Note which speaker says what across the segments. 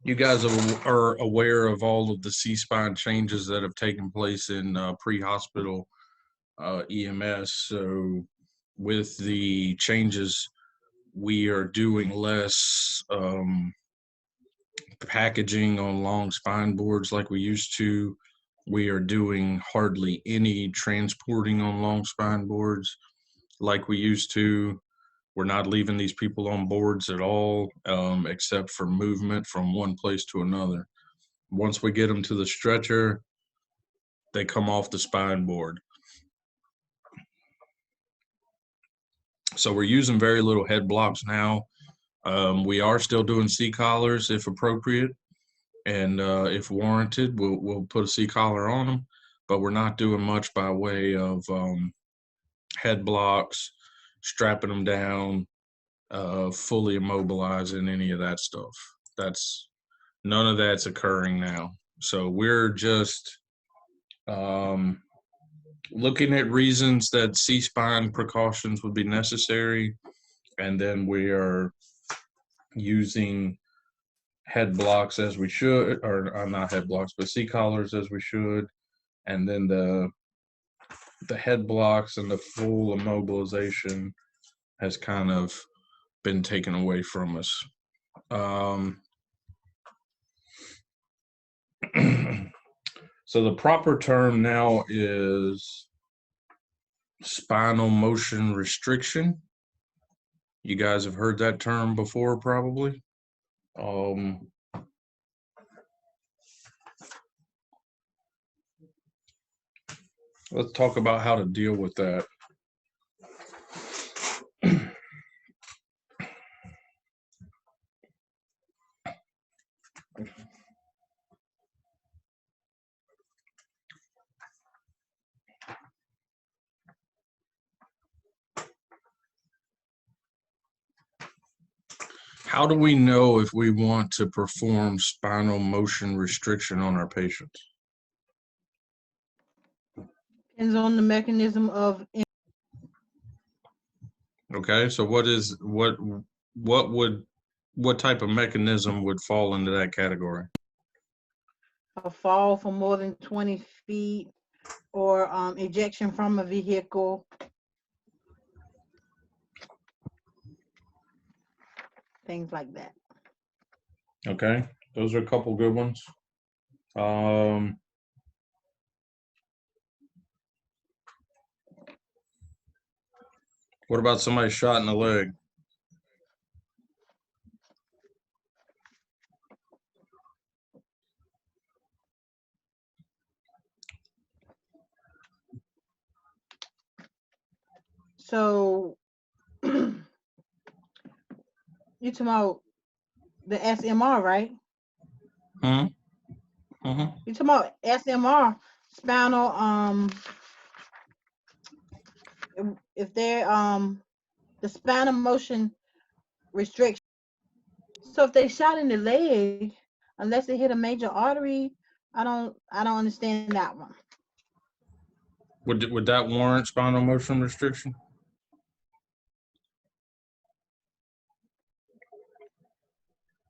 Speaker 1: You guys are aware of all of the C-spine changes that have taken place in pre-hospital EMS. So with the changes, we are doing less packaging on long spine boards like we used to. We are doing hardly any transporting on long spine boards like we used to. We're not leaving these people on boards at all, except for movement from one place to another. Once we get them to the stretcher, they come off the spine board. So we're using very little head blocks now. We are still doing C-collars if appropriate, and if warranted, we'll put a C-collar on them. But we're not doing much by way of head blocks, strapping them down, fully immobilizing any of that stuff. That's none of that's occurring now. So we're just looking at reasons that C-spine precautions would be necessary, and then we are using head blocks as we should, or not head blocks, but C-collars as we should, and then the head blocks and the full immobilization has kind of been taken away from us. So the proper term now is spinal motion restriction. You guys have heard that term before, probably. Let's talk about how to deal with that. How do we know if we want to perform spinal motion restriction on our patients?
Speaker 2: Depends on the mechanism of.
Speaker 1: Okay, so what type of mechanism would fall into that category?
Speaker 2: A fall for more than 20 feet, or ejection from a vehicle. Things like that.
Speaker 1: Okay, those are a couple good ones. What about somebody shot in the leg?
Speaker 2: So you talking about the SMR, right? You talking about SMR, spinal, if they're the spinal motion restriction. So if they shot in the leg, unless it hit a major artery, I don't understand that one.
Speaker 1: Would that warrant spinal motion restriction?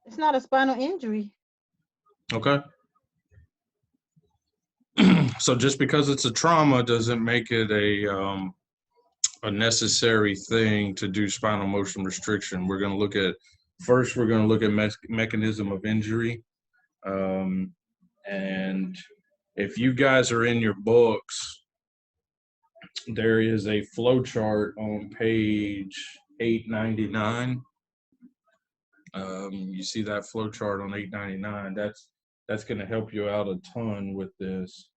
Speaker 2: It's not a spinal injury.
Speaker 1: Okay. So just because it's a trauma doesn't make it a necessary thing to do spinal motion restriction. We're going to look at first. We're going to look at mechanism of injury, and if you guys are in your books, there is a flow chart on page 899. You see that flow chart on 899. That's going to help you out a ton with this.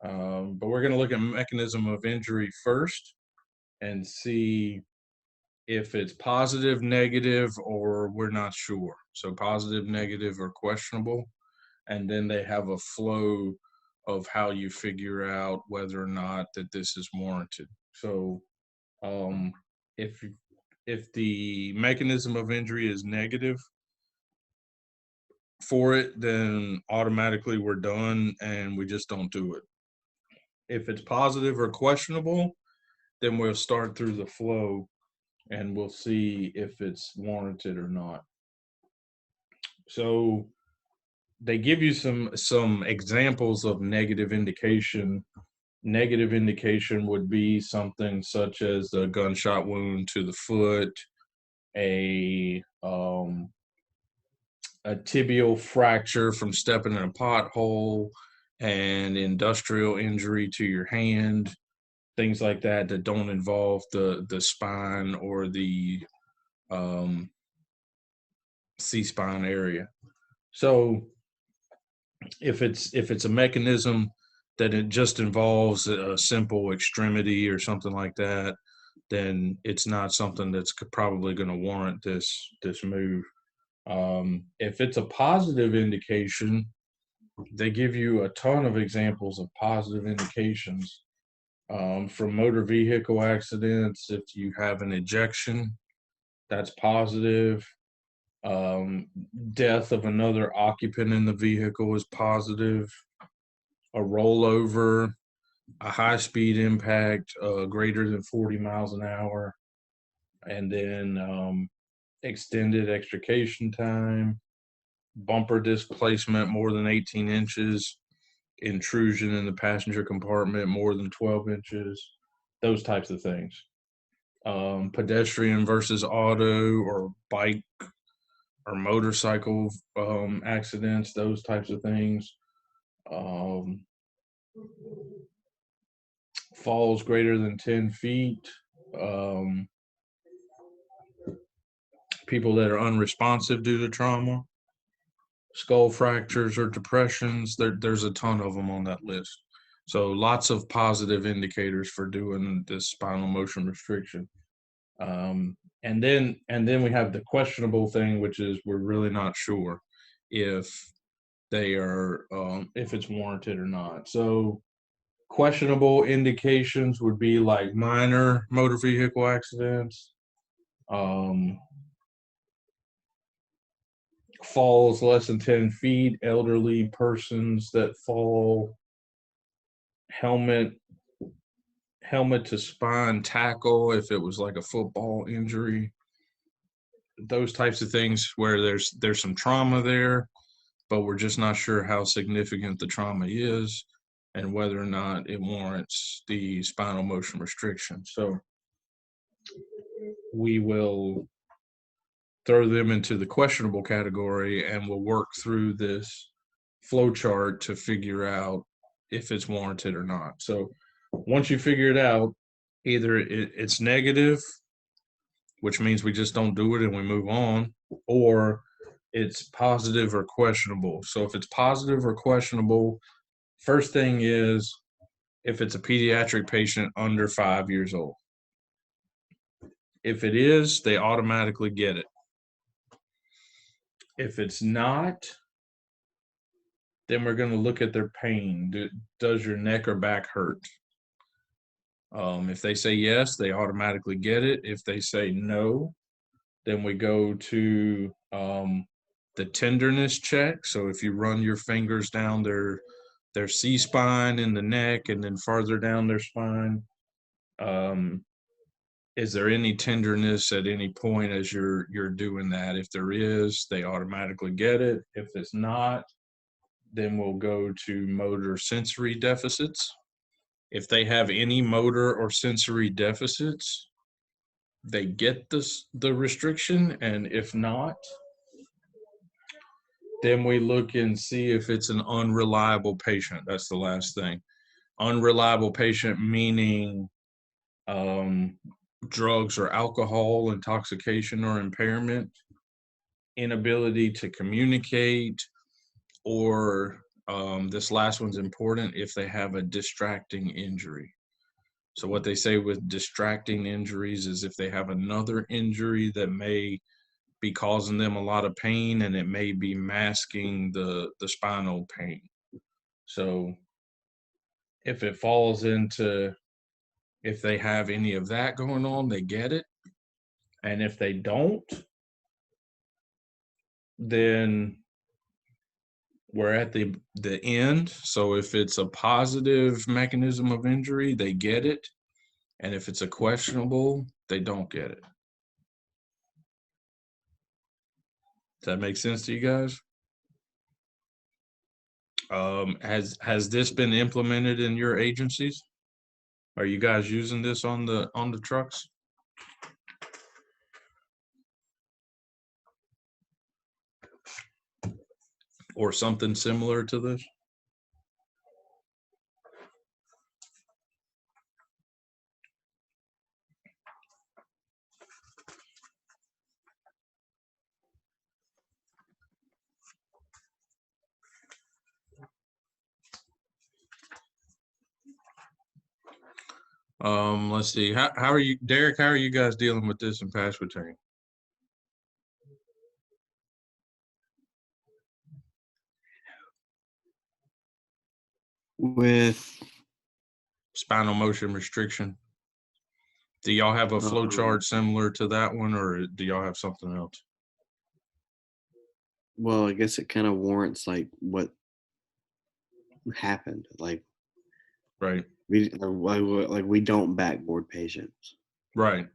Speaker 1: But we're going to look at mechanism of injury first and see if it's positive, negative, or we're not sure. So positive, negative, or questionable. And then they have a flow of how you figure out whether or not that this is warranted. So if the mechanism of injury is negative for it, then automatically we're done and we just don't do it. If it's positive or questionable, then we'll start through the flow and we'll see if it's warranted or not. So they give you some examples of negative indication. Negative indication would be something such as a gunshot wound to the foot, a a tibial fracture from stepping in a pothole, and industrial injury to your hand, things like that that don't involve the spine or the um, C-spine area. So if it's a mechanism that it just involves a simple extremity or something like that, then it's not something that's probably going to warrant this move. If it's a positive indication, they give you a ton of examples of positive indications, from motor vehicle accidents. If you have an ejection, that's positive. Um, Death of another occupant in the vehicle is positive. A rollover, a high speed impact greater than 40 miles an hour, and then extended extrication time, bumper displacement more than 18 inches, intrusion in the passenger compartment more than 12 inches, those types of things. Pedestrian versus auto or bike or motorcycle accidents, those types of things. Um, Falls greater than 10 feet. Um, People that are unresponsive due to trauma, skull fractures or depressions. There's a ton of them on that list. So lots of positive indicators for doing this spinal motion restriction. And then we have the questionable thing, which is we're really not sure if they are if it's warranted or not. So questionable indications would be like minor motor vehicle accidents, um, falls less than 10 feet, elderly persons that fall, helmet to spine tackle if it was like a football injury, those types of things where there's some trauma there, but we're just not sure how significant the trauma is and whether or not it warrants the spinal motion restriction. So we will throw them into the questionable category, and we'll work through this flow chart to figure out if it's warranted or not. So once you figure it out, either it's negative, which means we just don't do it and we move on, or it's positive or questionable. So if it's positive or questionable, first thing is if it's a pediatric patient under 5 years old. If it is, they automatically get it. If it's not, then we're going to look at their pain. Does your neck or back hurt? If they say yes, they automatically get it. If they say no, then we go to the tenderness check. So if you run your fingers down their C-spine in the neck and then farther down their spine, is there any tenderness at any point as you're doing that? If there is, they automatically get it. If it's not, then we'll go to motor sensory deficits. If they have any motor or sensory deficits, they get the restriction, and if not, then we look and see if it's an unreliable patient. That's the last thing. Unreliable patient meaning drugs or alcohol intoxication or impairment, inability to communicate, or this last one's important, if they have a distracting injury. So what they say with distracting injuries is if they have another injury that may be causing them a lot of pain and it may be masking the spinal pain. So if it falls into, if they have any of that going on, they get it. And if they don't, then we're at the end. So if it's a positive mechanism of injury, they get it. And if it's a questionable, they don't get it. Does that make sense to you guys? Has this been implemented in your agencies? Are you guys using this on the trucks? Or something similar to this? Let's see. How are you, Derek? How are you guys dealing with this in Pasquotank?
Speaker 3: With
Speaker 1: Spinal motion restriction. Do y'all have a flow chart similar to that one, or do y'all have something else?
Speaker 3: well, I guess it kind of warrants like what happened. Like
Speaker 1: Right.
Speaker 3: we don't backboard patients.
Speaker 1: Right.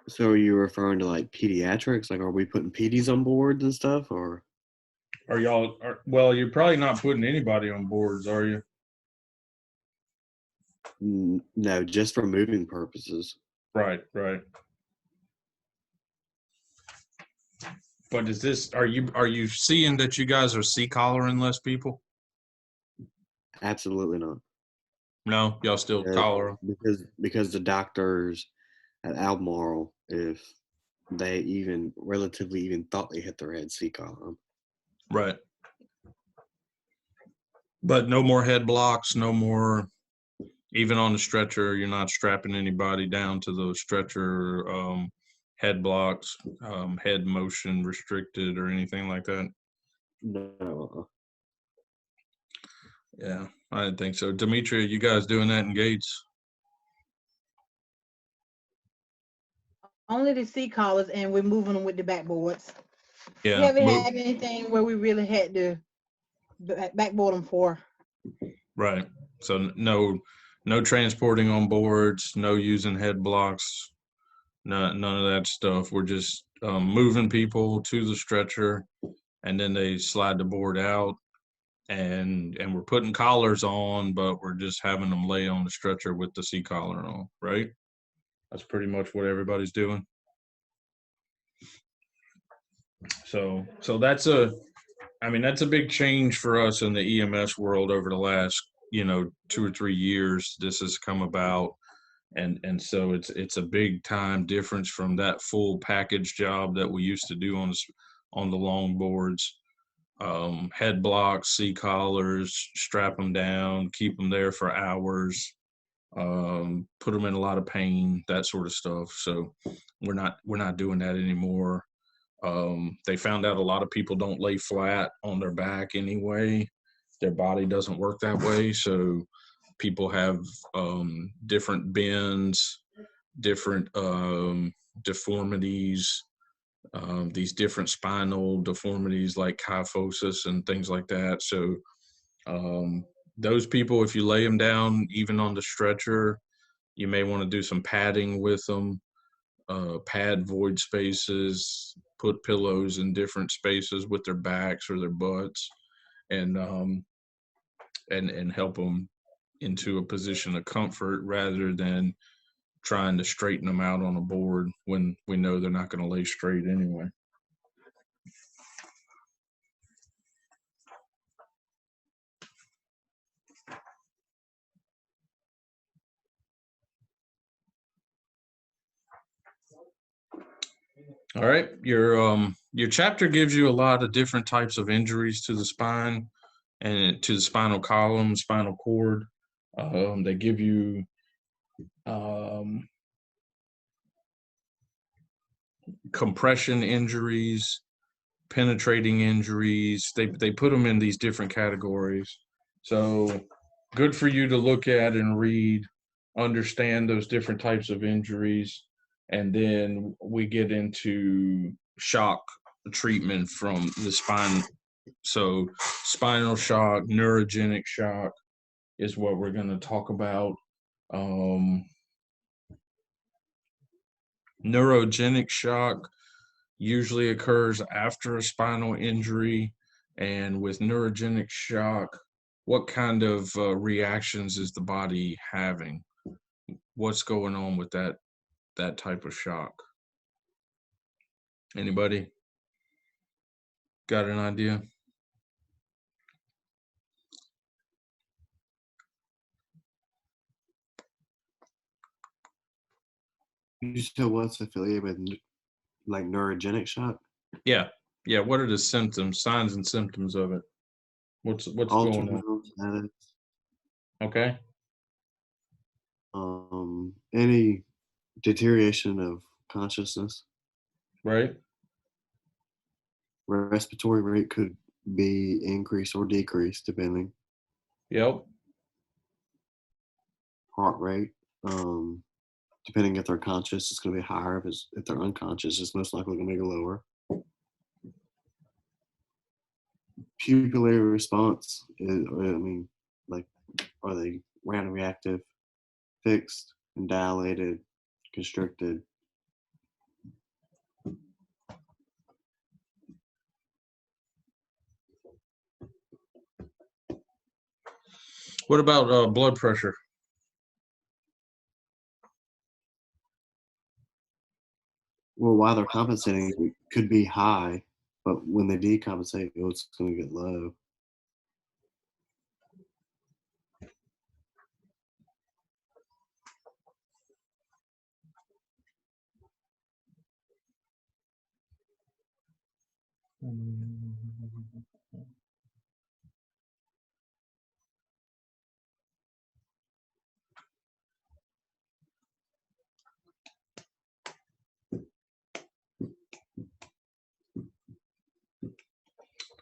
Speaker 3: So are you referring to like pediatrics? Like, are we putting PDs on boards and stuff, or?
Speaker 1: Are y'all? Well, you're probably not putting anybody on boards, are you?
Speaker 3: No, just for moving purposes.
Speaker 1: Right. Right. But is this? Are you seeing that you guys are C-collaring less people?
Speaker 3: Absolutely not.
Speaker 1: No, y'all still collar them.
Speaker 3: Because the doctors at Albemarle, if they even relatively even thought they hit their head, C-collar them.
Speaker 1: Right. But no more head blocks, no more, even on the stretcher, you're not strapping anybody down to the stretcher, head blocks, head motion restricted or anything like that.
Speaker 3: No.
Speaker 1: Yeah, I didn't think so. Demetria, you guys doing that in Gates?
Speaker 2: Only the C collars, and we're moving them with the backboards.
Speaker 1: Yeah.
Speaker 2: We haven't had anything where we really had to backboard them for.
Speaker 1: Right. So no transporting on boards, no using head blocks, none of that stuff. We're just moving people to the stretcher, and then they slide the board out, and we're putting collars on, but we're just having them lay on the stretcher with the C collar on, right? That's pretty much what everybody's doing. So that's a big change for us in the EMS world over the last, 2 or 3 years. This has come about. And so it's a big time difference from that full package job that we used to do on the long boards. Head blocks, C collars, strap them down, keep them there for hours, put them in a lot of pain, that sort of stuff. So we're not doing that anymore. They found out a lot of people don't lay flat on their back anyway. Their body doesn't work that way. So people have different bends, different deformities, these different spinal deformities like kyphosis and things like that. So those people, if you lay them down, even on the stretcher, you may want to do some padding with them, pad void spaces, put pillows in different spaces with their backs or their butts, and help them into a position of comfort rather than trying to straighten them out on a board when we know they're not going to lay straight anyway. All right, your chapter gives you a lot of different types of injuries to the spine and to the spinal column, spinal cord. They give you compression injuries, penetrating injuries. They put them in these different categories. So good for you to look at and read, understand those different types of injuries. And then we get into shock treatment from the spine. So spinal shock, neurogenic shock is what we're going to talk about. Neurogenic shock usually occurs after a spinal injury. And with neurogenic shock, what kind of reactions is the body having? What's going on with that type of shock? Anybody got an idea?
Speaker 3: You said what's affiliated with like neurogenic shock?
Speaker 1: Yeah. Yeah. What are the symptoms, signs and symptoms of it? What's
Speaker 3: Altered
Speaker 1: going on?
Speaker 3: mental status,
Speaker 1: Okay.
Speaker 3: any deterioration of consciousness,
Speaker 1: Right.
Speaker 3: respiratory rate could be increased or decreased depending.
Speaker 1: Yep.
Speaker 3: Heart rate, depending if they're conscious, it's going to be higher. If they're unconscious, it's most likely going to be lower. Pupillary response is, like, are they random reactive, fixed, and dilated, constricted?
Speaker 1: What about blood pressure?
Speaker 3: Well, while they're compensating, it could be high, but when they decompensate, it's going to get low.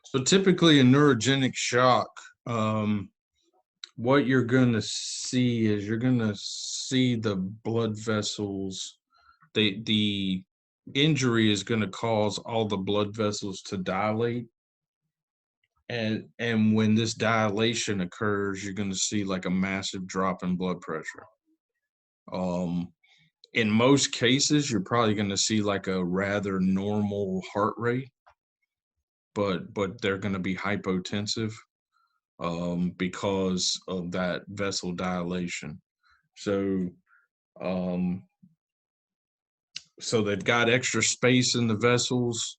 Speaker 1: So typically in neurogenic shock, what you're going to see is you're going to see the blood vessels. The injury is going to cause all the blood vessels to dilate, and when this dilation occurs, you're going to see like a massive drop in blood pressure. In most cases, you're probably going to see like a rather normal heart rate, but they're going to be hypotensive because of that vessel dilation. So so they've got extra space in the vessels.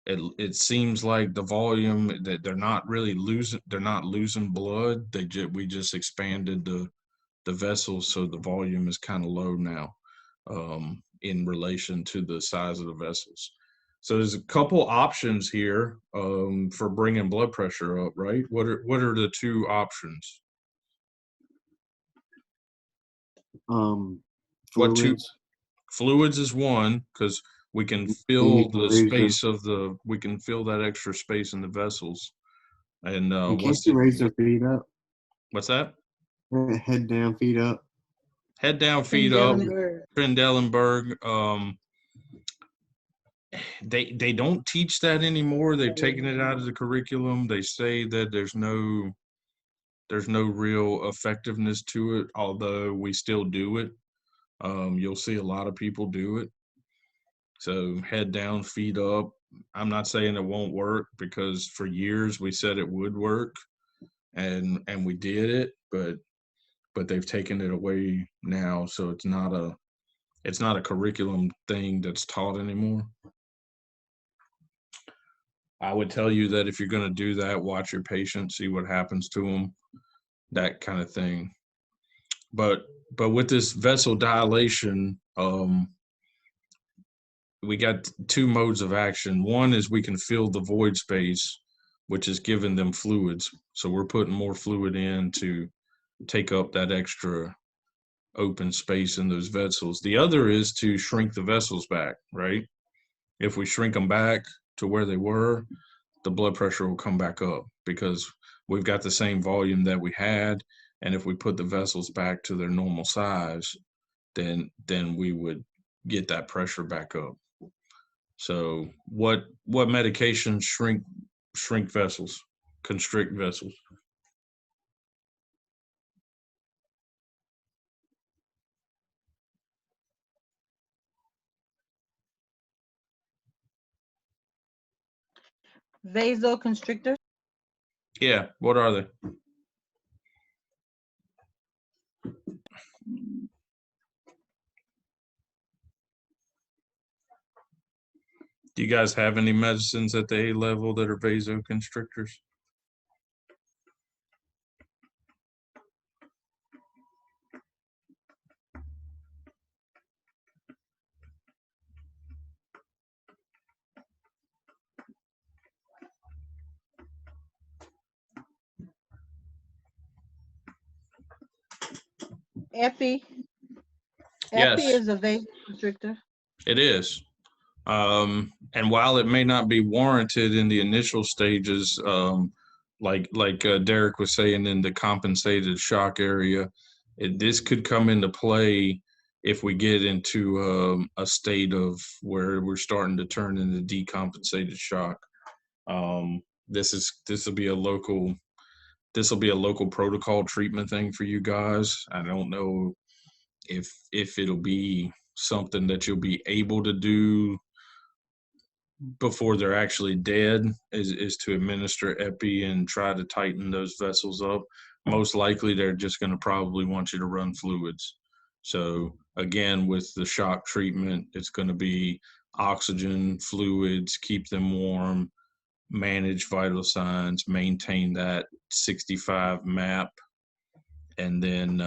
Speaker 1: It seems like the volume that they're not losing blood. We just expanded the vessels, so the volume is kind of low now in relation to the size of the vessels. So there's a couple options here for bringing blood pressure up, right? What are the two options? What two?
Speaker 3: Fluids.
Speaker 1: Fluids is one, because we can fill the space of we can fill that extra space in the vessels. And
Speaker 3: Can't you raise their feet up?
Speaker 1: what's that?
Speaker 3: Head down, feet up.
Speaker 1: Head down, feet up.
Speaker 2: Trendelenburg.
Speaker 1: Trendelenburg. They don't teach that anymore. They've taken it out of the curriculum. They say that there's no real effectiveness to it, although we still do it. You'll see a lot of people do it. So head down, feet up. I'm not saying it won't work, because for years we said it would work, and we did it, but they've taken it away now, so it's not a curriculum thing that's taught anymore. I would tell you that if you're going to do that, watch your patient, see what happens to them, that kind of thing. But with this vessel dilation, we got two modes of action. One is we can fill the void space, which is giving them fluids. So we're putting more fluid in to take up that extra open space in those vessels. The other is to shrink the vessels back, right? If we shrink them back to where they were, the blood pressure will come back up, because we've got the same volume that we had. And if we put the vessels back to their normal size, then we would get that pressure back up. So what medications shrink vessels, constrict vessels?
Speaker 2: Vasoconstrictors.
Speaker 1: Yeah, what are they? Do you guys have any medicines at the A level that are vasoconstrictors?
Speaker 2: Epi. Epi
Speaker 1: Yes,
Speaker 2: is a vasoconstrictor.
Speaker 1: it is. And while it may not be warranted in the initial stages, like Derek was saying in the compensated shock area, this could come into play if we get into a state of where we're starting to turn into decompensated shock. This will be a local protocol treatment thing for you guys. I don't know if it'll be something that you'll be able to do before they're actually dead is to administer epi and try to tighten those vessels up. Most likely they're just going to probably want you to run fluids. So again, with the shock treatment, it's going to be oxygen, fluids, keep them warm, manage vital signs, maintain that 65 map, and then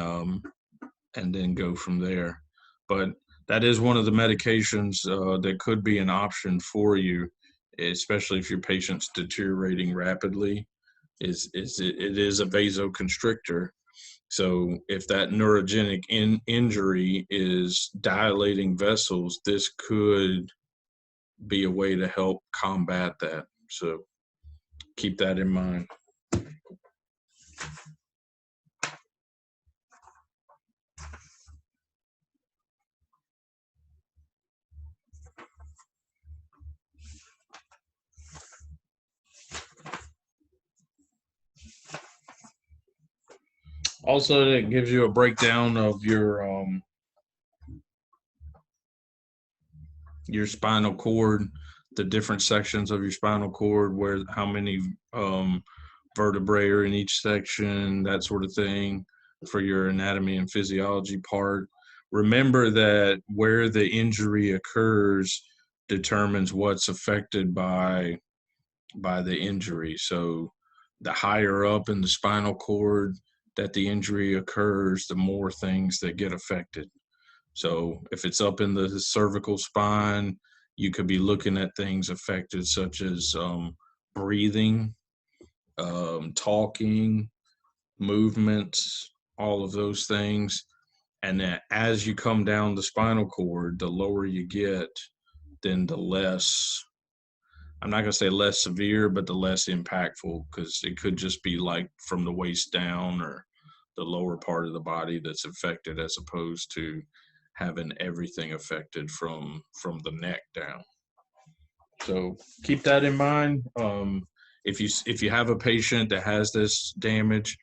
Speaker 1: go from there. But that is one of the medications that could be an option for you, especially if your patient's deteriorating rapidly. It is a vasoconstrictor. So if that neurogenic injury is dilating vessels, this could be a way to help combat that. So keep that in mind. Also, it gives you a breakdown of your spinal cord, the different sections of your spinal cord, where how many vertebrae are in each section, that sort of thing, for your anatomy and physiology part. Remember that where the injury occurs determines what's affected by the injury. So the higher up in the spinal cord that the injury occurs, the more things that get affected. So if it's up in the cervical spine, you could be looking at things affected such as breathing, talking, movements, all of those things. And that as you come down the spinal cord, the lower you get, then the less, I'm not going to say less severe, but the less impactful, because it could just be like from the waist down or the lower part of the body that's affected, as opposed to having everything affected from the neck down. So keep that in mind. If you have a patient that has this damage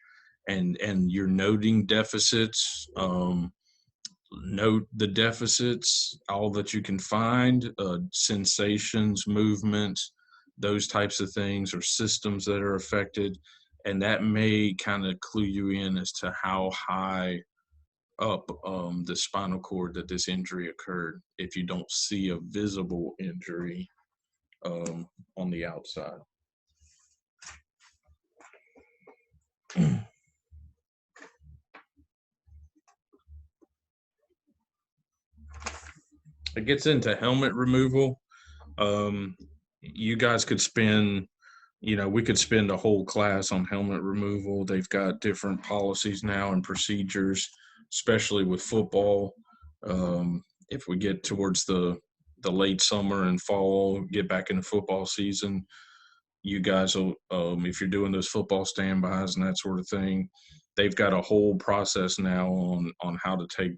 Speaker 1: and you're noting deficits, note the deficits, all that you can find, sensations, movements, those types of things, or systems that are affected. And that may kind of clue you in as to how high up the spinal cord that this injury occurred, if you don't see a visible injury on the outside. It gets into helmet removal. You guys could spend, we could spend a whole class on helmet removal. They've got different policies now and procedures, especially with football. If we get towards the late summer and fall, get back into football season, you guys will, if you're doing those football standbys and that sort of thing, they've got a whole process now on how to take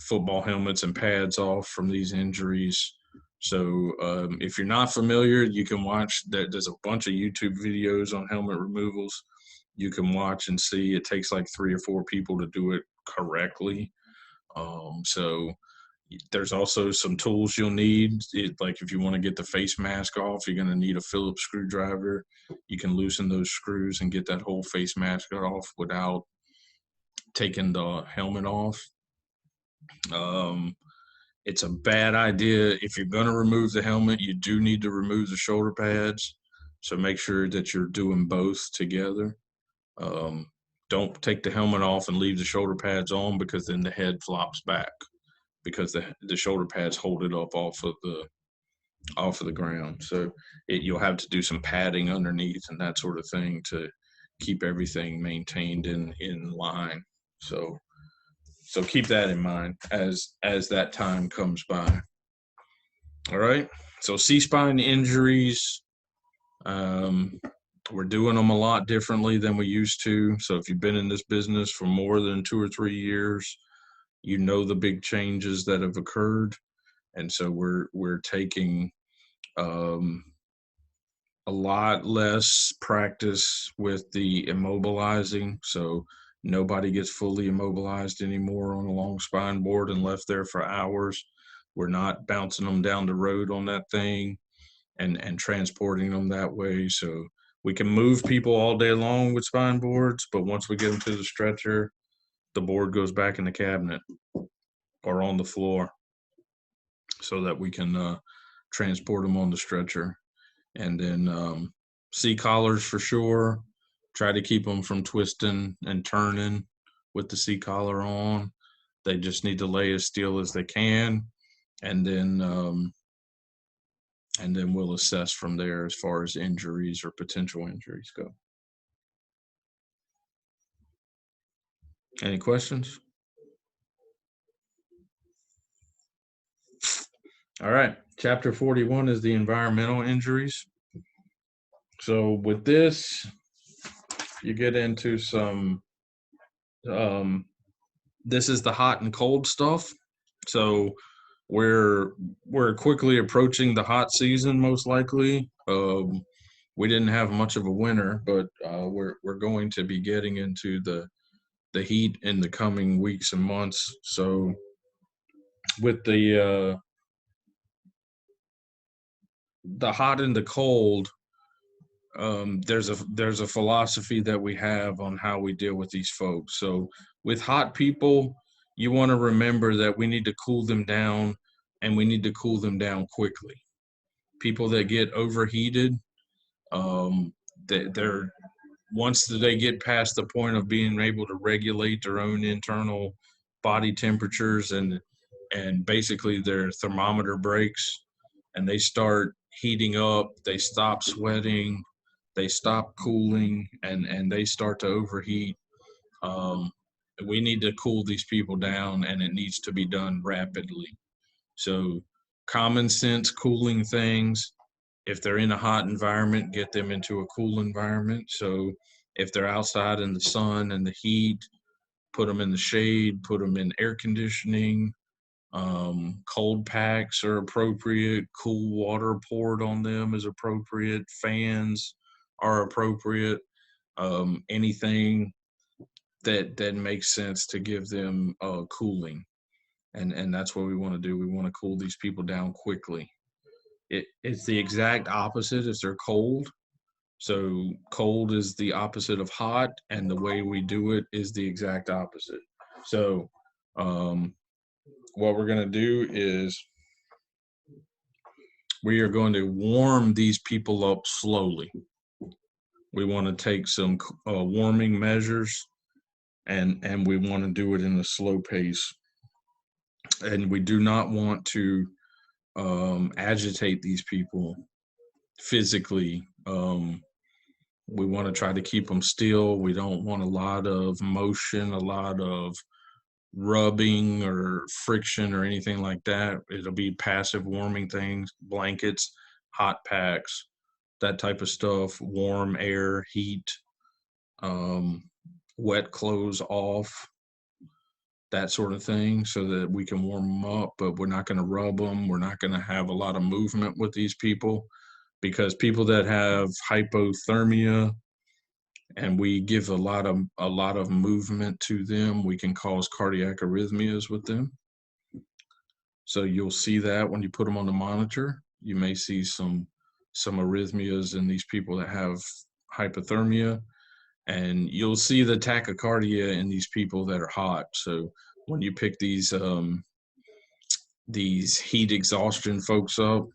Speaker 1: football helmets and pads off from these injuries. So if you're not familiar, you can watch that. There's a bunch of YouTube videos on helmet removals you can watch and see. It takes like 3 or 4 people to do it correctly. So There's also some tools you'll need. Like if you want to get the face mask off, you're going to need a Phillips screwdriver. You can loosen those screws and get that whole face mask off without taking the helmet off. It's a bad idea. If you're going to remove the helmet, you do need to remove the shoulder pads. So make sure that you're doing both together. Don't take the helmet off and leave the shoulder pads on, because then the head flops back, because the shoulder pads hold it up off of the ground. So you'll have to do some padding underneath and that sort of thing to keep everything maintained in line. So keep that in mind as that time comes by. All right. So C-spine injuries, we're doing them a lot differently than we used to. So if you've been in this business for more than 2 or 3 years, you know the big changes that have occurred. And so we're taking a lot less practice with the immobilizing. So nobody gets fully immobilized anymore on a long spine board and left there for hours. We're not bouncing them down the road on that thing and transporting them that way. So we can move people all day long with spine boards, but once we get them to the stretcher, the board goes back in the cabinet or on the floor so that we can transport them on the stretcher. And then C-collars for sure. Try to keep them from twisting and turning with the C-collar on. They just need to lay as still as they can. And then we'll assess from there as far as injuries or potential injuries go. Any questions? All right. Chapter 41 is the environmental injuries. So with this, you get into some, this is the hot and cold stuff. So we're quickly approaching the hot season, most likely. We didn't have much of a winter, but we're going to be getting into the heat in the coming weeks and months. So with the hot and the cold, there's a philosophy that we have on how we deal with these folks. So with hot people, you want to remember that we need to cool them down, and we need to cool them down quickly. People that get overheated, they're once they get past the point of being able to regulate their own internal body temperatures and basically their thermometer breaks and they start heating up, they stop sweating, they stop cooling, and they start to overheat. We need to cool these people down, and it needs to be done rapidly. So common sense cooling things. If they're in a hot environment, get them into a cool environment. So if they're outside in the sun and the heat, put them in the shade, put them in air conditioning. Cold packs are appropriate. Cool water poured on them is appropriate. Fans are appropriate. Anything that makes sense to give them cooling. And that's what we want to do. We want to cool these people down quickly. It's the exact opposite if they're cold. So cold is the opposite of hot, and the way we do it is the exact opposite. So what we're going to do is we are going to warm these people up slowly. We want to take some warming measures, and we want to do it in a slow pace. And we do not want to agitate these people physically. We want to try to keep them still. We don't want a lot of motion, a lot of rubbing or friction or anything like that. It'll be passive warming things, blankets, hot packs, that type of stuff, warm air, heat, wet clothes off, that sort of thing, so that we can warm them up. But we're not going to rub them. We're not going to have a lot of movement with these people, because people that have hypothermia and we give a lot of movement to them, we can cause cardiac arrhythmias with them. So you'll see that when you put them on the monitor. You may see some arrhythmias in these people that have hypothermia, and you'll see the tachycardia in these people that are hot. So when you pick these heat exhaustion folks up,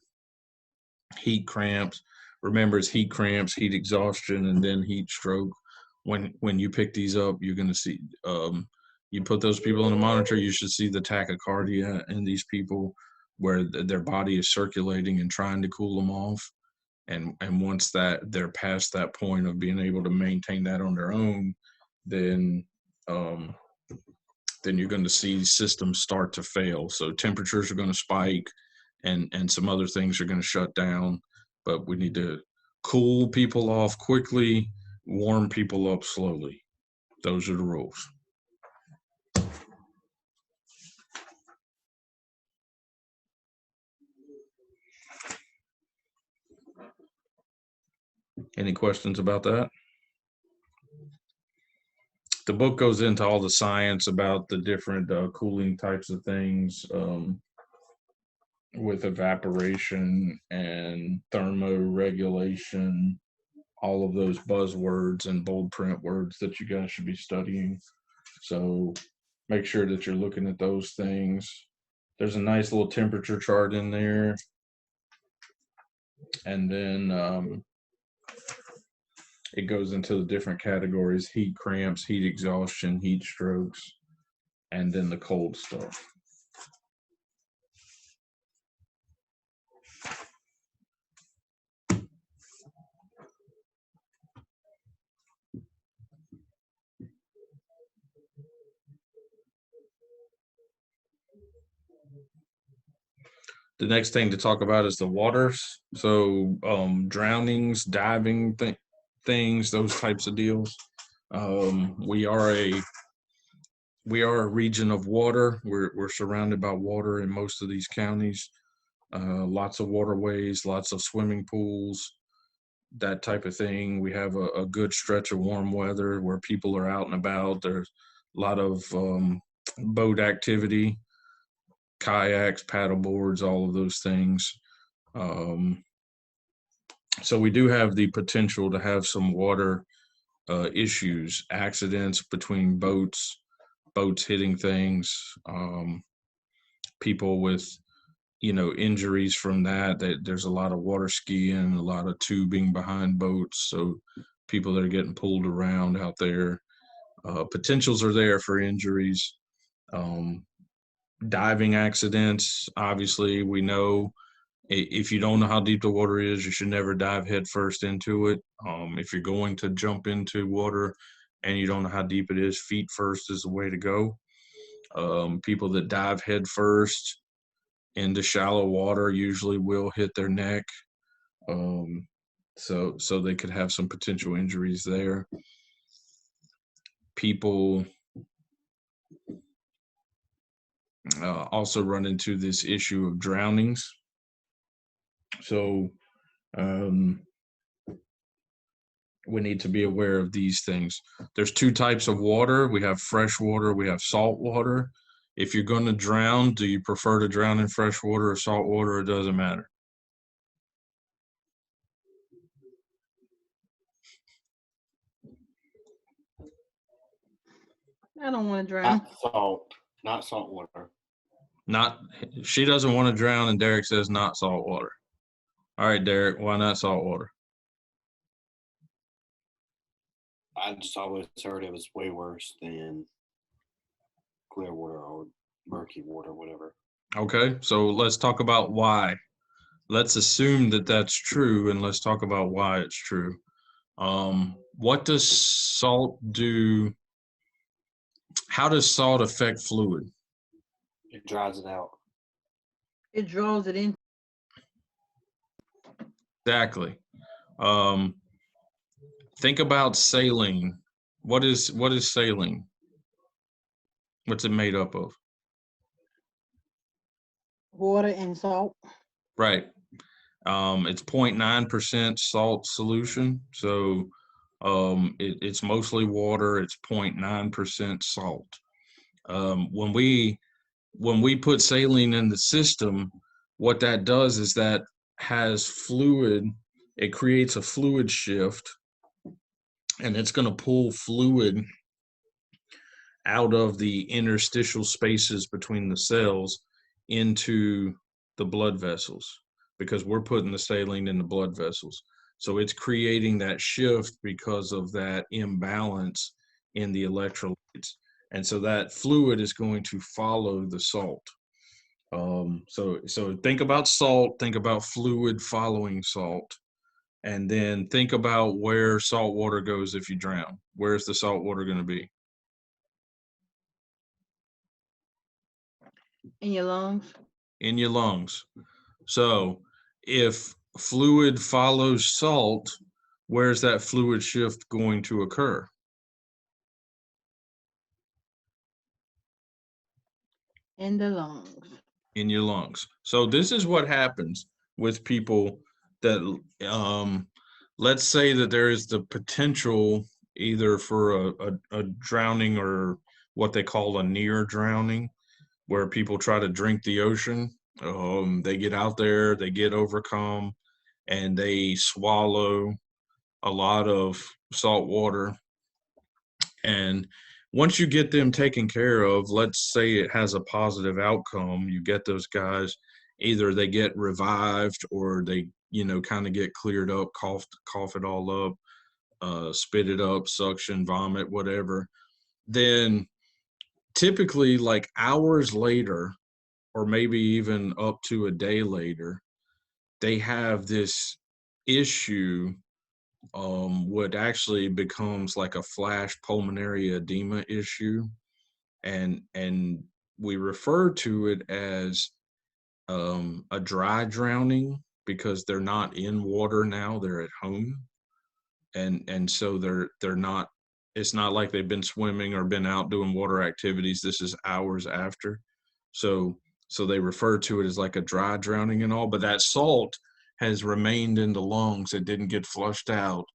Speaker 1: heat cramps, remember it's heat cramps, heat exhaustion, and then heat stroke. When you pick these up, you're going to see, you put those people on the monitor, you should see the tachycardia in these people where their body is circulating and trying to cool them off. And once that they're past that point of being able to maintain that on their own, then you're going to see systems start to fail. So temperatures are going to spike, and some other things are going to shut down. But we need to cool people off quickly, warm people up slowly. Those are the rules. Any questions about that? The book goes into all the science about the different cooling types of things, with evaporation and thermoregulation, all of those buzzwords and bold print words that you guys should be studying. So make sure that you're looking at those things. There's a nice little temperature chart in there. And then it goes into the different categories: heat cramps, heat exhaustion, heat strokes, and then the cold stuff. The next thing to talk about is the waters. So drownings, diving things, those types of deals. We are a region of water. We're surrounded by water in most of these counties. Lots of waterways, lots of swimming pools, that type of thing. We have a good stretch of warm weather where people are out and about. There's a lot of boat activity, kayaks, paddle boards, all of those things. So we do have the potential to have some water issues, accidents between boats hitting things, people with, injuries from that. There's a lot of water skiing, a lot of tubing behind boats. So people that are getting pulled around out there, potentials are there for injuries. Diving accidents, obviously, we know if you don't know how deep the water is, you should never dive head first into it. If you're going to jump into water and you don't know how deep it is, feet first is the way to go. People that dive head first into shallow water usually will hit their neck. So they could have some potential injuries there. People also run into this issue of drownings. So we need to be aware of these things. There's two types of water. We have fresh water, we have salt water. If you're going to drown, do you prefer to drown in fresh water or salt water? It doesn't matter.
Speaker 2: I don't want to drown.
Speaker 3: Not salt water.
Speaker 1: She doesn't want to drown, and Derek says not salt water. All right, Derek, why not salt water?
Speaker 3: I just always heard it was way worse than clear water or murky water, whatever.
Speaker 1: Okay, so let's talk about why. Let's assume that that's true, and let's talk about why it's true. What does salt do? How does salt affect fluid?
Speaker 3: It dries it out.
Speaker 2: It draws it in.
Speaker 1: Exactly. Think about saline. What is saline? What's it made up of?
Speaker 2: Water and salt.
Speaker 1: Right. It's 0.9% salt solution. So it's mostly water. It's 0.9% salt. When we when we put saline in the system, what that does is that has fluid, it creates a fluid shift, and it's going to pull fluid out of the interstitial spaces between the cells into the blood vessels, because we're putting the saline in the blood vessels. So it's creating that shift because of that imbalance in the electrolytes. And so that fluid is going to follow the salt. So think about salt, think about fluid following salt, and then think about where salt water goes if you drown. Where's the salt water going to be?
Speaker 2: In your lungs.
Speaker 1: In your lungs. So if fluid follows salt, where's that fluid shift going to occur?
Speaker 2: In the lungs.
Speaker 1: In your lungs. So this is what happens with people that, let's say that there is the potential either for a drowning or what they call a near drowning, where people try to drink the ocean. They get out there, they get overcome, and they swallow a lot of salt water. And once you get them taken care of, let's say it has a positive outcome, you get those guys, either they get revived or they, kind of get cleared up, cough it all up, spit it up, suction, vomit, whatever. Then typically like hours later, or maybe even up to a day later, they have this issue, what actually becomes like a flash pulmonary edema issue, and we refer to it as a dry drowning, because they're not in water now, they're at home, and so they're not, it's not like they've been swimming or been out doing water activities. This is hours after. So they refer to it as like a dry drowning and all, but that salt has remained in the lungs. It didn't get flushed out.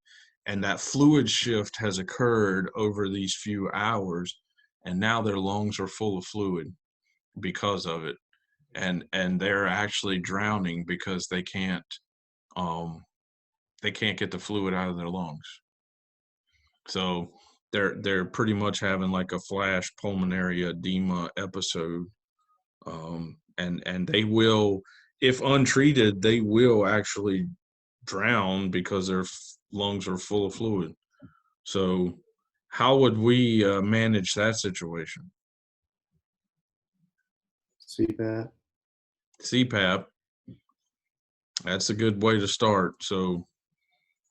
Speaker 1: And that fluid shift has occurred over these few hours. And now their lungs are full of fluid because of it. And they're actually drowning because um, they can't get the fluid out of their lungs. So they're pretty much having like a flash pulmonary edema episode. And they will, if untreated, they will actually drown because their lungs are full of fluid. So how would we manage that situation?
Speaker 3: CPAP.
Speaker 1: CPAP, that's a good way to start. So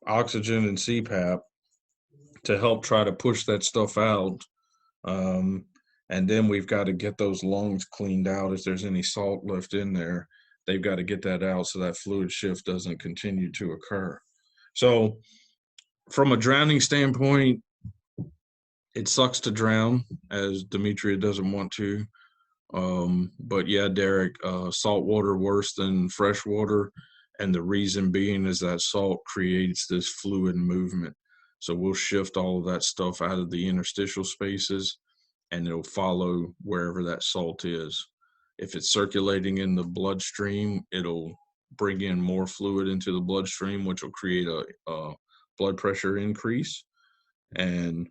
Speaker 1: oxygen and CPAP to help try to push that stuff out. And then we've got to get those lungs cleaned out. If there's any salt left in there, they've got to get that out so that fluid shift doesn't continue to occur. So from a drowning standpoint, it sucks to drown, as Demetria doesn't want to. But yeah, Derek, salt water worse than fresh water. And the reason being is that salt creates this fluid movement. So we'll shift all of that stuff out of the interstitial spaces, and it'll follow wherever that salt is. If it's circulating in the bloodstream, it'll bring in more fluid into the bloodstream, which will create a blood pressure increase. And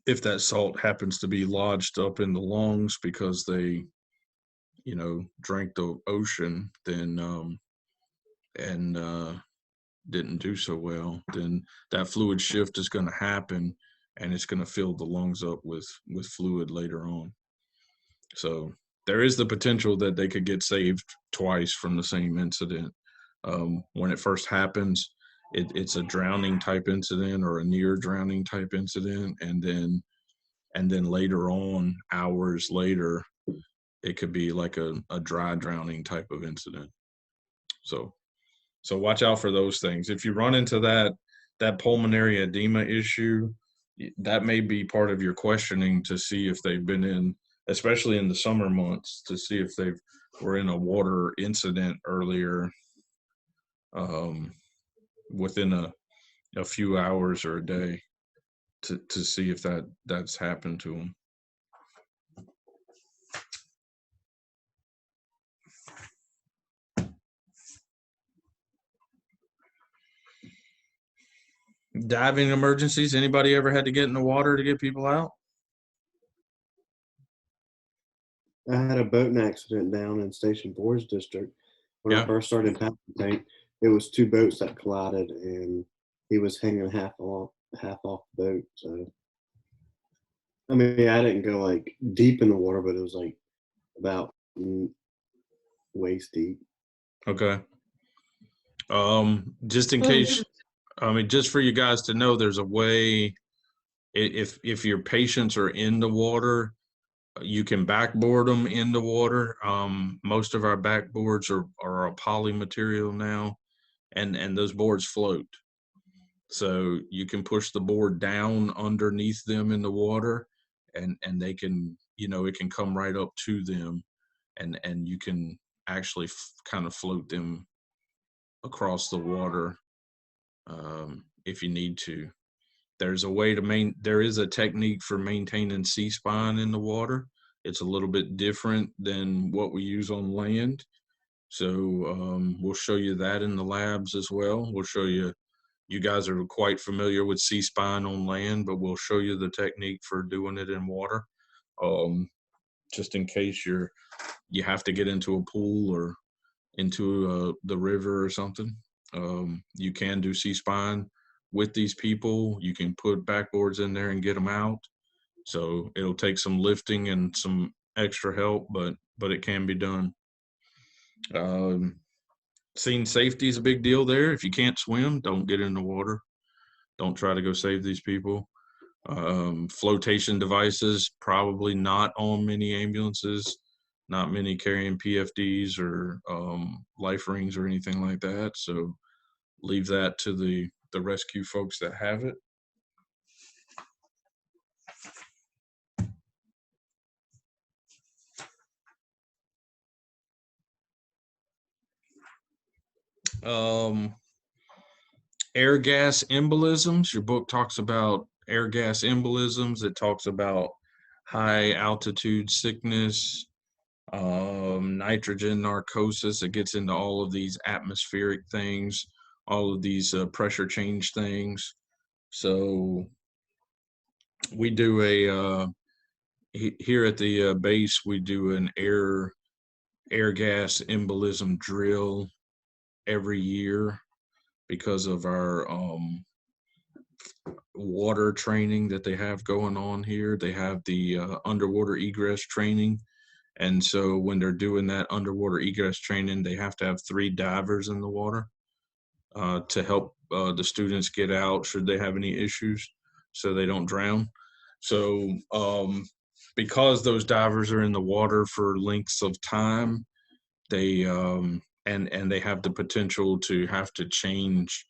Speaker 1: if that salt happens to be lodged up in the lungs because they, drank the ocean, then and didn't do so well, then that fluid shift is going to happen, and it's going to fill the lungs up with fluid later on. So there is the potential that they could get saved twice from the same incident. When it first happens, it's a drowning type incident or a near drowning type incident, and then later on, hours later, it could be like a dry drowning type of incident. So watch out for those things. If you run into that pulmonary edema issue, that may be part of your questioning to see if they've been in, especially in the summer months, to see if they were in a water incident earlier, within a few hours or a day, to see if that's happened to them. Diving emergencies. Anybody ever had to get in the water to get people out?
Speaker 3: I had a boating accident down in Station Forge District when I
Speaker 1: Yeah.
Speaker 3: first started paddling tank. It was two boats that collided, and he was hanging half off the boat. So I mean, I didn't go like deep in the water, but it was like about waist deep.
Speaker 1: Okay. Just in
Speaker 2: Mm.
Speaker 1: case, I mean, just for you guys to know, there's a way. If your patients are in the water, you can backboard them in the water. Most of our backboards are a poly material now, and those boards float. So you can push the board down underneath them in the water, and they can, it can come right up to them, and you can actually kind of float them across the water, if you need to. There's a way to there is a technique for maintaining C-spine in the water. It's a little bit different than what we use on land. So we'll show you that in the labs as well. We'll show you, you guys are quite familiar with C-spine on land, but we'll show you the technique for doing it in water. Just in case you have to get into a pool or into the river or something. You can do C-spine with these people. You can put backboards in there and get them out. So it'll take some lifting and some extra help, but it can be done. Scene safety is a big deal there. If you can't swim, don't get in the water. Don't try to go save these people. Flotation devices, probably not on many ambulances. Not many carrying PFDs or life rings or anything like that. So leave that to the rescue folks that have it. Air gas embolisms. Your book talks about air gas embolisms. It talks about high altitude sickness, nitrogen narcosis. It gets into all of these atmospheric things, all of these pressure change things. So we do here at the base, we do an air gas embolism drill every year because of our water training that they have going on here. They have the underwater egress training. And so when they're doing that underwater egress training, they have to have 3 divers in the water to help the students get out should they have any issues so they don't drown. So because those divers are in the water for lengths of time, they and they have the potential to have to change.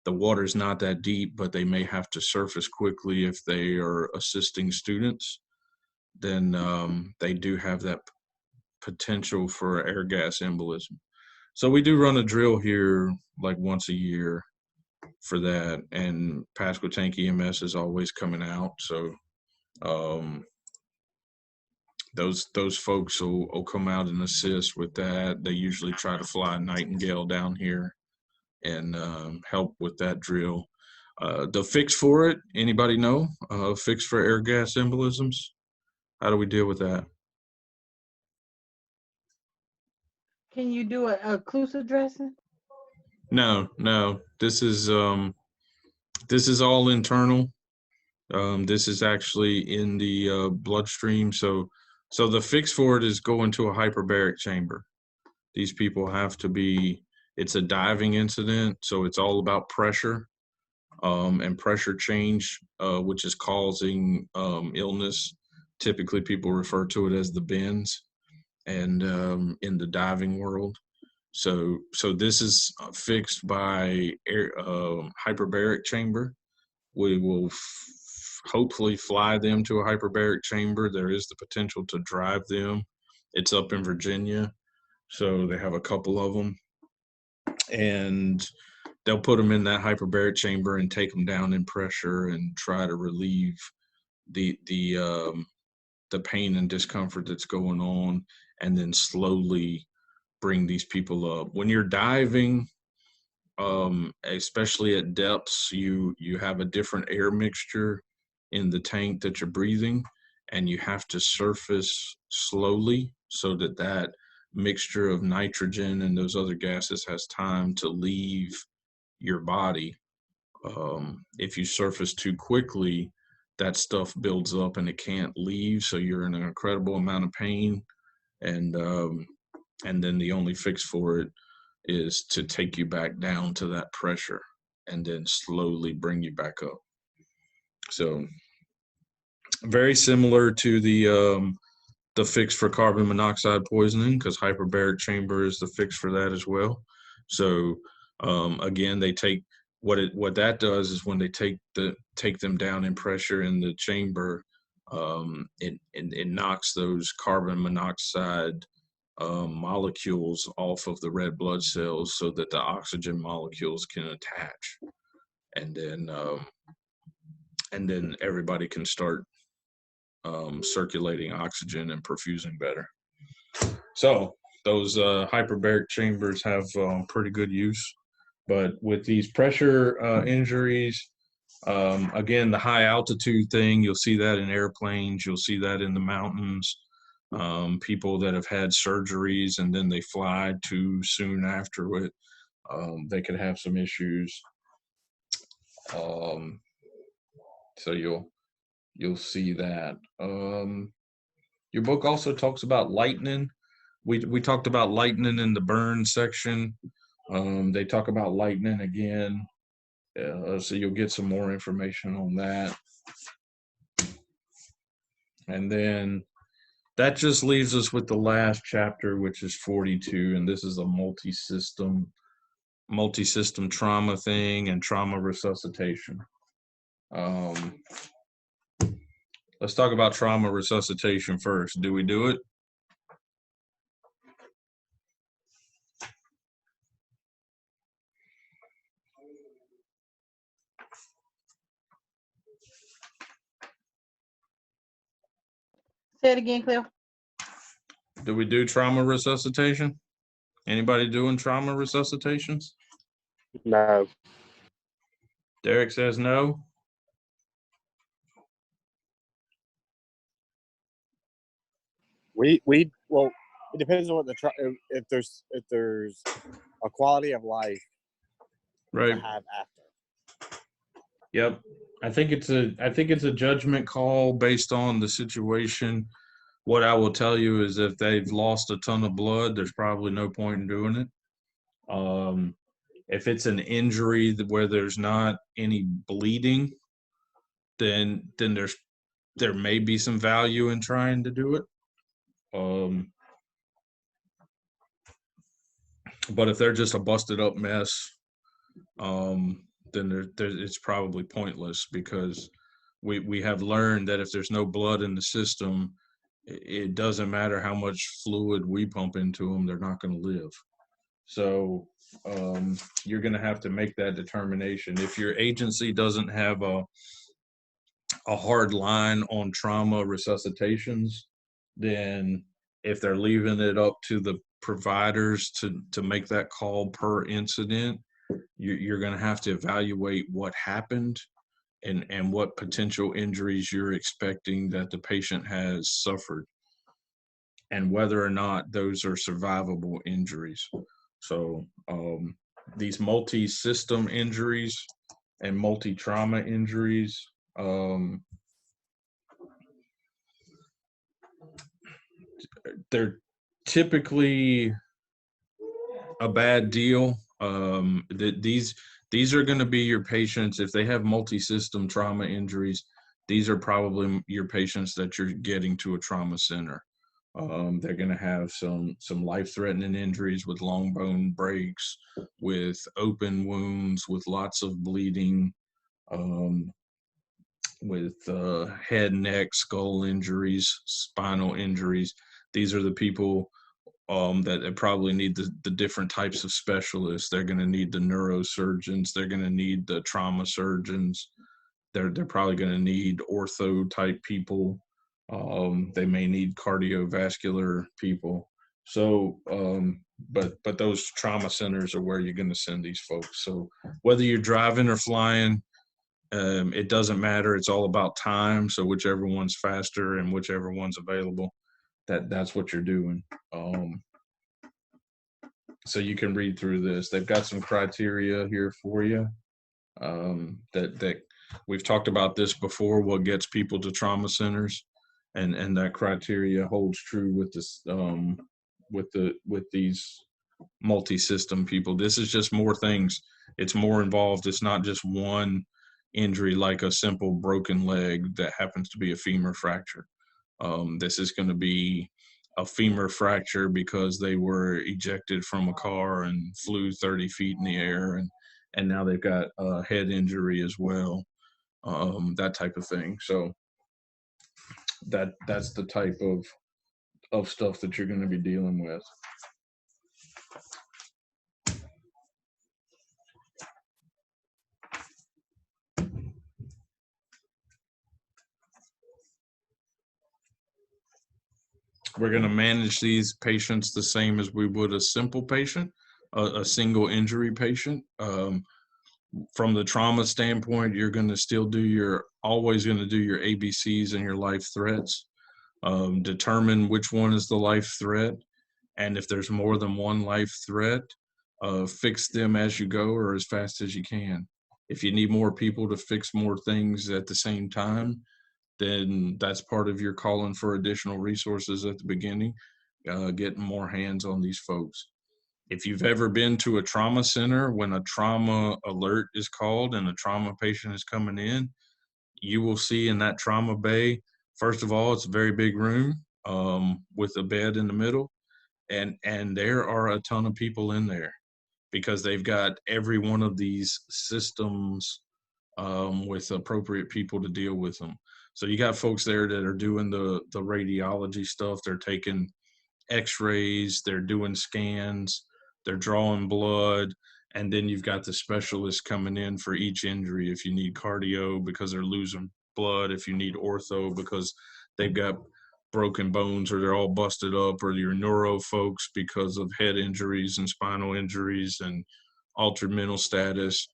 Speaker 1: The water's not that deep, but they may have to surface quickly if they are assisting students. Then they do have that potential for air gas embolism. So we do run a drill here like once a year for that, and Pasco Tank EMS is always coming out. So those folks will come out and assist with that. They usually try to fly a Nightingale down here and help with that drill. The fix for it, anybody know? Fix for air gas embolisms? How do we deal with that?
Speaker 2: Can you do a occlusive dressing?
Speaker 1: No. This is all internal. This is actually in the bloodstream. So the fix for it is going to a hyperbaric chamber. These people have to be. It's a diving incident, so it's all about pressure and pressure change, which is causing illness. Typically, people refer to it as the bends, and in the diving world. So this is fixed by hyperbaric chamber. We will hopefully fly them to a hyperbaric chamber. There is the potential to drive them. It's up in Virginia, so they have a couple of them, and they'll put them in that hyperbaric chamber and take them down in pressure and try to relieve the pain and discomfort that's going on, and then slowly bring these people up. When you're diving, especially at depths, you have a different air mixture in the tank that you're breathing, and you have to surface slowly so that that mixture of nitrogen and those other gases has time to leave your body. If you surface too quickly, that stuff builds up and it can't leave, so you're in an incredible amount of pain. And then the only fix for it is to take you back down to that pressure and then slowly bring you back up. So very similar to the fix for carbon monoxide poisoning, because hyperbaric chamber is the fix for that as well. So again, they take what that does is when they take them down in pressure in the chamber, it knocks those carbon monoxide molecules off of the red blood cells so that the oxygen molecules can attach, and then everybody can start circulating oxygen and perfusing better. So those hyperbaric chambers have pretty good use. But with these pressure injuries, again, the high altitude thing, you'll see that in airplanes, you'll see that in the mountains. People that have had surgeries and then they fly too soon after it, they could have some issues. So you'll see that. Your book also talks about lightning. We talked about lightning in the burn section. They talk about lightning again. So you'll get some more information on that. And then that just leaves us with the last chapter, which is 42, and this is a multi-system trauma thing and trauma resuscitation. Let's talk about trauma resuscitation first. Do we do it?
Speaker 2: Say it again, Cliff.
Speaker 1: Do we do trauma resuscitation? Anybody doing trauma resuscitations?
Speaker 4: No.
Speaker 1: Derek says no.
Speaker 4: Well, it depends on what if there's a quality of life
Speaker 1: Right.
Speaker 4: to have after.
Speaker 1: Yep. I think it's a judgment call based on the situation. What I will tell you is if they've lost a ton of blood, there's probably no point in doing it. If it's an injury where there's not any bleeding, then there may be some value in trying to do it. But if they're just a busted up mess, then it's probably pointless, because we have learned that if there's no blood in the system, it doesn't matter how much fluid we pump into them, they're not going to live. So you're going to have to make that determination. If your agency doesn't have a hard line on trauma resuscitations, then if they're leaving it up to the providers to make that call per incident, you're going to have to evaluate what happened and what potential injuries you're expecting that the patient has suffered, and whether or not those are survivable injuries. So these multi-system injuries and multi-trauma injuries, they're typically a bad deal. These are going to be your patients if they have multi-system trauma injuries. These are probably your patients that you're getting to a trauma center. They're going to have some life-threatening injuries with long bone breaks, with open wounds, with lots of bleeding, with head, neck, skull injuries, spinal injuries. These are the people that probably need the different types of specialists. They're going to need the neurosurgeons. They're going to need the trauma surgeons. They're probably going to need ortho type people. They may need cardiovascular people. So but those trauma centers are where you're going to send these folks. So whether you're driving or flying, it doesn't matter. It's all about time. So whichever one's faster and whichever one's available, that's what you're doing. So you can read through this. They've got some criteria here for you. That we've talked about this before. What gets people to trauma centers, and that criteria holds true with this. With these multi-system people, this is just more things. It's more involved. It's not just one injury like a simple broken leg that happens to be a femur fracture. This is going to be a femur fracture because they were ejected from a car and flew 30 feet in the air, and now they've got a head injury as well, that type of thing. So that's the type of stuff that you're going to be dealing with. We're going to manage these patients the same as we would a simple patient, a single injury patient. From the trauma standpoint, you're going to still always going to do your ABCs and your life threats. Determine which one is the life threat. And if there's more than one life threat, fix them as you go or as fast as you can. If you need more people to fix more things at the same time, then that's part of your calling for additional resources at the beginning, getting more hands on these folks. If you've ever been to a trauma center, when a trauma alert is called and a trauma patient is coming in, you will see in that trauma bay, first of all, it's a very big room with a bed in the middle. And there are a ton of people in there because they've got every one of these systems with appropriate people to deal with them. So you got folks there that are doing the radiology stuff. They're taking x-rays, they're doing scans, they're drawing blood. And then you've got the specialists coming in for each injury. If you need cardio because they're losing blood, if you need ortho because they've got broken bones or they're all busted up, or your neuro folks because of head injuries and spinal injuries and altered mental status.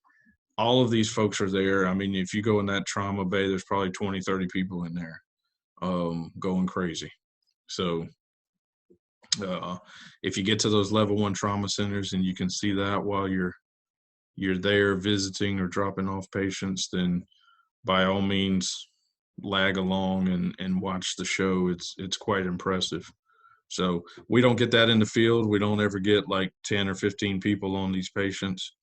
Speaker 1: All of these folks are there. I mean, if you go in that trauma bay, there's probably 20, 30 people in there going crazy. So if you get to those level 1 trauma centers and you can see that while you're there visiting or dropping off patients, then by all means lag along and watch the show. It's quite impressive. So we don't get that in the field. We don't ever get like 10 or 15 people on these patients.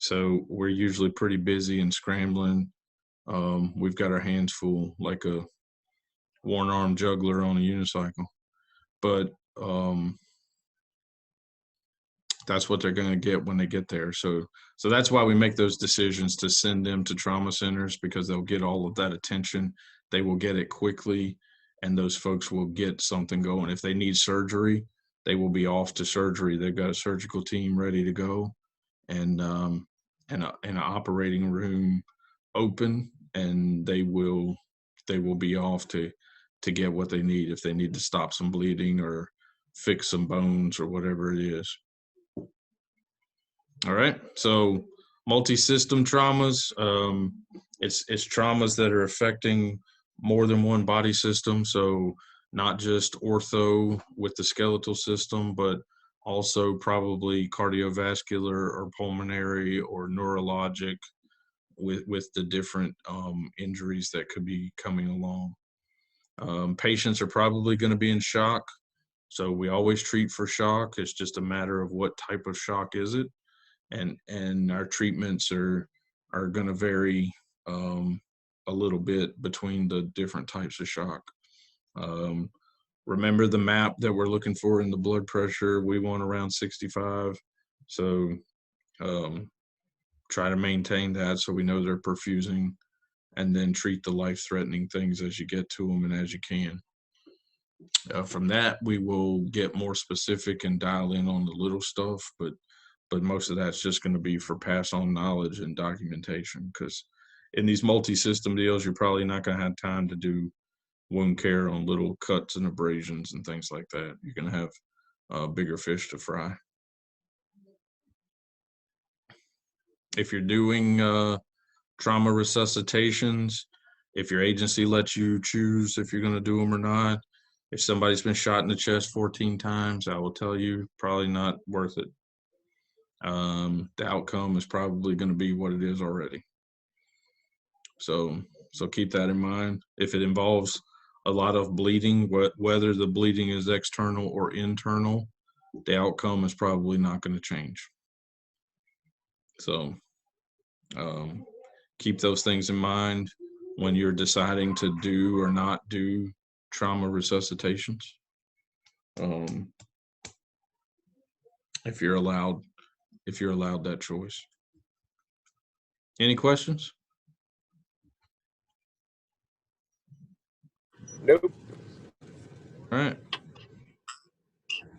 Speaker 1: So we're usually pretty busy and scrambling. We've got our hands full like a one-armed juggler on a unicycle. But that's what they're going to get when they get there. So that's why we make those decisions to send them to trauma centers, because they'll get all of that attention. They will get it quickly, and those folks will get something going. If they need surgery, they will be off to surgery. They've got a surgical team ready to go, and an operating room open, and they will be off to get what they need if they need to stop some bleeding or fix some bones or whatever it is. All right, so multi-system traumas, it's traumas that are affecting more than one body system. So not just ortho with the skeletal system, but also probably cardiovascular or pulmonary or neurologic with the different injuries that could be coming along. Patients are probably going to be in shock. So we always treat for shock. It's just a matter of what type of shock is it. And our treatments are going to vary a little bit between the different types of shock. Remember the MAP that we're looking for in the blood pressure, we want around 65. So try to maintain that so we know they're perfusing, and then treat the life-threatening things as you get to them and as you can. From that, we will get more specific and dial in on the little stuff, but most of that's just going to be for pass on knowledge and documentation, because in these multi-system deals, you're probably not going to have time to do wound care on little cuts and abrasions and things like that. You're going to have bigger fish to fry. if you're doing trauma resuscitations, if your agency lets you choose if you're going to do them or not, if somebody's been shot in the chest 14 times, I will tell you, probably not worth it. The outcome is probably going to be what it is already. So keep that in mind. If it involves a lot of bleeding, whether the bleeding is external or internal, the outcome is probably not going to change. So keep those things in mind when you're deciding to do or not do trauma resuscitations. If you're allowed that choice. Any questions?
Speaker 4: Nope.
Speaker 1: All right.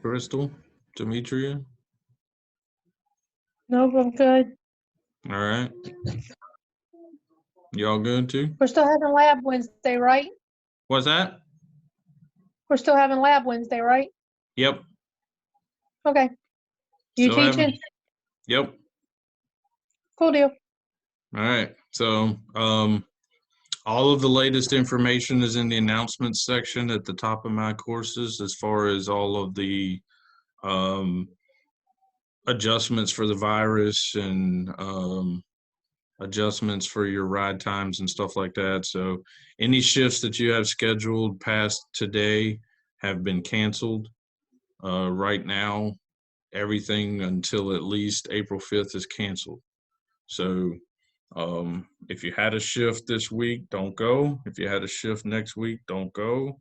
Speaker 1: Crystal, Demetria.
Speaker 5: Nope, I'm good.
Speaker 1: All right. Y'all good too?
Speaker 5: We're still having lab Wednesday, right?
Speaker 1: What's that?
Speaker 5: We're still having lab Wednesday, right?
Speaker 1: Yep.
Speaker 5: Okay. You
Speaker 1: Still having-
Speaker 5: teaching?
Speaker 1: Yep.
Speaker 5: Cool deal.
Speaker 1: All right. So all of the latest information is in the announcements section at the top of my courses, as far as all of the adjustments for the virus and adjustments for your ride times and stuff like that. So any shifts that you have scheduled past today have been canceled. Right now, everything until at least April 5th is canceled. So if you had a shift this week, don't go. If you had a shift next week, don't go.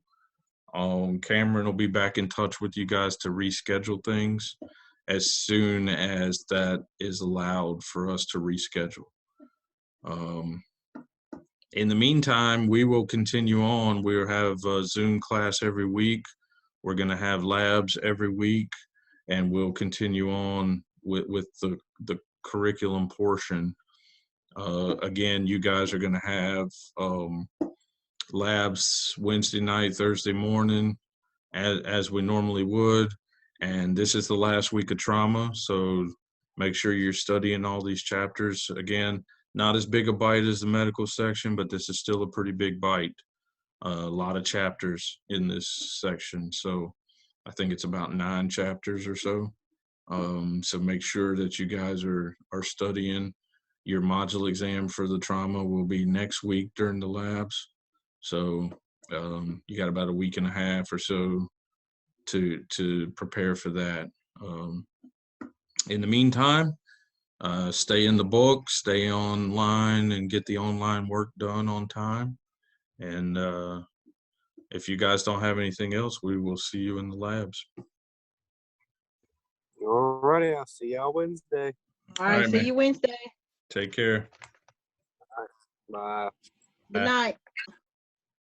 Speaker 1: Cameron will be back in touch with you guys to reschedule things as soon as that is allowed for us to reschedule. In the meantime, we will continue on. We'll have a Zoom class every week. We're going to have labs every week, and we'll continue on with the curriculum portion. Again, you guys are going to have labs Wednesday night, Thursday morning, as we normally would. And this is the last week of trauma, so make sure you're studying all these chapters. Again, not as big a bite as the medical section, but this is still a pretty big bite. A lot of chapters in this section, so I think it's about 9 chapters or so. So make sure that you guys are studying. Your module exam for the trauma will be next week during the labs. So you got about a week and a half or so to prepare for that. In the meantime, stay in the book, stay online, and get the online work done on time. And if you guys don't have anything else, we will see you in the labs.
Speaker 4: Alrighty, I'll see y'all Wednesday.
Speaker 2: All right,
Speaker 1: right,
Speaker 2: see
Speaker 1: man.
Speaker 2: you Wednesday.
Speaker 1: Take care.
Speaker 4: Bye.
Speaker 2: Good night.